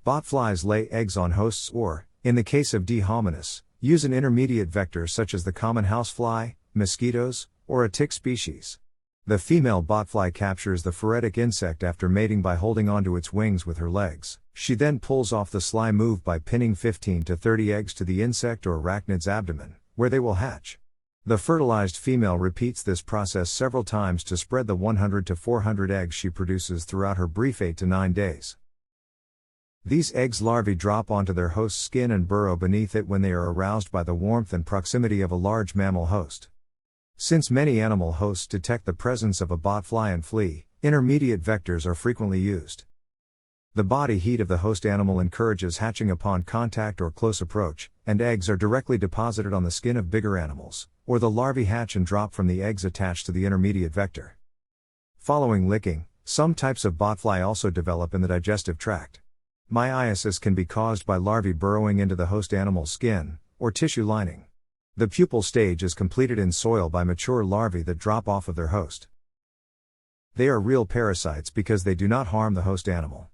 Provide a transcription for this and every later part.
Botflies lay eggs on hosts or, in the case of D. hominis, use an intermediate vector such as the common housefly, mosquitoes, or a tick species. The female botfly captures the phoretic insect after mating by holding onto its wings with her legs. She then pulls off the sly move by pinning 15 to 30 eggs to the insect or arachnid's abdomen, where they will hatch. The fertilized female repeats this process several times to spread the 100 to 400 eggs she produces throughout her brief 8 to 9 days. These eggs' larvae drop onto their host's skin and burrow beneath it when they are aroused by the warmth and proximity of a large mammal host. Since many animal hosts detect the presence of a botfly and flee, intermediate vectors are frequently used. The body heat of the host animal encourages hatching upon contact or close approach, and eggs are directly deposited on the skin of bigger animals, or the larvae hatch and drop from the eggs attached to the intermediate vector. Following licking, some types of botfly also develop in the digestive tract. Myiasis can be caused by larvae burrowing into the host animal's skin, or tissue lining. The pupal stage is completed in soil by mature larvae that drop off of their host. They are real parasites because they do not harm the host animal.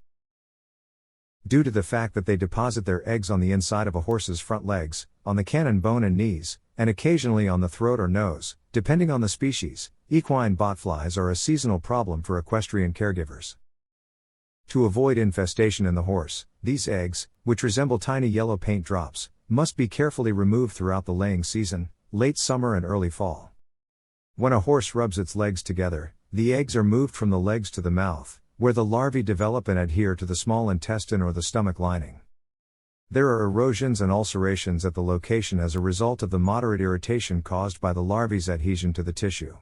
Due to the fact that they deposit their eggs on the inside of a horse's front legs, on the cannon bone and knees, and occasionally on the throat or nose, depending on the species, equine botflies are a seasonal problem for equestrian caregivers. To avoid infestation in the horse, these eggs, which resemble tiny yellow paint drops, must be carefully removed throughout the laying season, late summer and early fall. When a horse rubs its legs together, the eggs are moved from the legs to the mouth, where the larvae develop and adhere to the small intestine or the stomach lining. There are erosions and ulcerations at the location as a result of the moderate irritation caused by the larvae's adhesion to the tissue.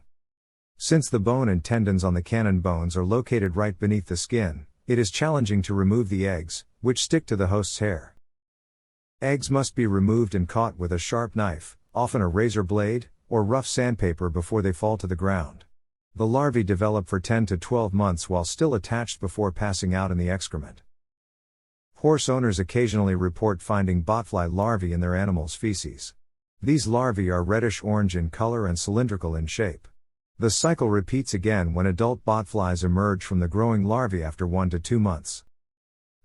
Since the bone and tendons on the cannon bones are located right beneath the skin, it is challenging to remove the eggs, which stick to the host's hair. Eggs must be removed and caught with a sharp knife, often a razor blade, or rough sandpaper before they fall to the ground. The larvae develop for 10 to 12 months while still attached before passing out in the excrement. Horse owners occasionally report finding botfly larvae in their animals' feces. These larvae are reddish-orange in color and cylindrical in shape. The cycle repeats again when adult botflies emerge from the growing larvae after 1 to 2 months.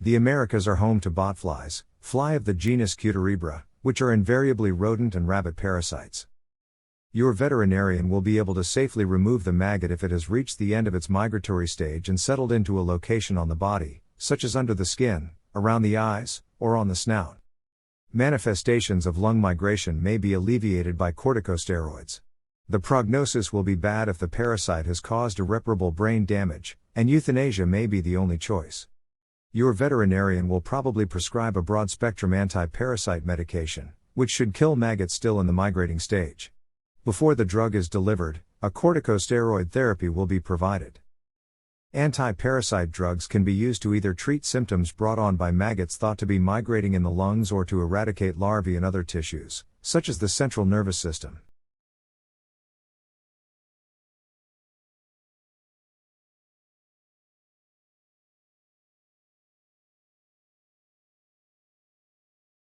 The Americas are home to botflies, fly of the genus Cuterebra, which are invariably rodent and rabbit parasites. Your veterinarian will be able to safely remove the maggot if it has reached the end of its migratory stage and settled into a location on the body, such as under the skin, around the eyes, or on the snout. Manifestations of lung migration may be alleviated by corticosteroids. The prognosis will be bad if the parasite has caused irreparable brain damage, and euthanasia may be the only choice. Your veterinarian will probably prescribe a broad-spectrum anti-parasite medication, which should kill maggots still in the migrating stage. Before the drug is delivered, a corticosteroid therapy will be provided. Anti-parasite drugs can be used to either treat symptoms brought on by maggots thought to be migrating in the lungs or to eradicate larvae in other tissues, such as the central nervous system.